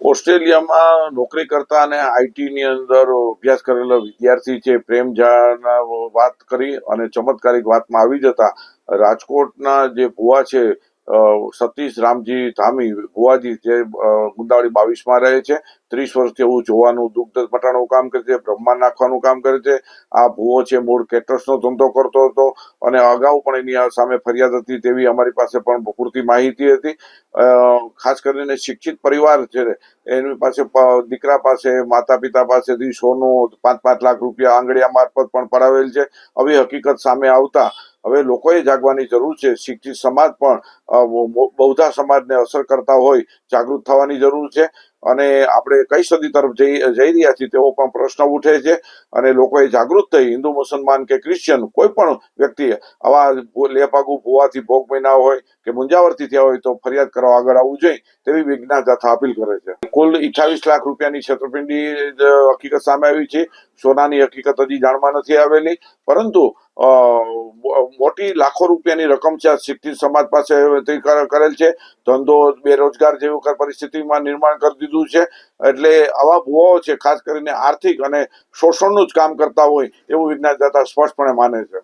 ઓસ્ટ્રેલિયામાં નોકરી કરતા અને આઈટીની અંદર અભ્યાસ કરેલો વિદ્યાર્થી છે પ્રેમ ઝાના વાત કરી અને ચમત્કારિક વાતમાં આવી જતા રાજકોટના જે ભુવા છે સતીશ રામજી ધામી ભુવાજી જે ગુંદાવાડી 22 રહે છે 30 વર્ષથી એવું જોવાનું દુગ્ધ મટાણું કામ કરે છે બ્રહ્મા નાખવાનું કામ કરે છે. આ ભુવો છે મૂળ કેટરસનો ધંધો કરતો હતો અને અગાઉ પણ એની સામે ફરિયાદ હતી તેવી અમારી પાસે પણ પૂરતી માહિતી હતી. ખાસ કરીને શિક્ષિત પરિવાર છે એની પાસે દીકરા પાસે માતા પિતા પાસેથી સોનું 5-5 લાખ રૂપિયા આંગળીયા મારફત પણ પડાવેલ છે. આવી હકીકત સામે આવતા હવે લોકોએ જાગવાની જરૂર છે. શિક્ષિત સમાજ પણ બૌદ્ધ સમાજને અસર કરતા હોય જાગૃત થવાની જરૂર છે અને આપણે કઈ સદી તરફ જઈ રહ્યા છીએ તેવો પણ પ્રશ્ન ઉઠે છે અને લોકોએ જાગૃત થઈ હિન્દુ મુસલમાન કે ક્રિશ્ચિયન કોઈ પણ વ્યક્તિ આવા લેપાગુ ભુવાથી ભોગ બન્યા હોય કે મુંજાવરથી થયા હોય તો ફરિયાદ કરવા આગળ આવવું જોઈએ તેવી વિજ્ઞાન જાથા અપીલ કરે છે. કુલ 28 લાખ રૂપિયાની છેતરપિંડી હકીકત સામે આવી છે. સોનાની હકીકત હજી જાણવા નથી આવેલી પરંતુ મોટી લાખો રૂપિયાની રકમ છે શિક્ષિત સમાજ પાસે કરેલ છે. ધંધો બેરોજગાર જેવી પરિસ્થિતિમાં નિર્માણ કરી દીધું છે. એટલે આવા ભુવાઓ છે ખાસ કરીને આર્થિક અને શોષણનું જ કામ કરતા હોય એવું વિજ્ઞાન દાતા સ્પષ્ટપણે માને છે.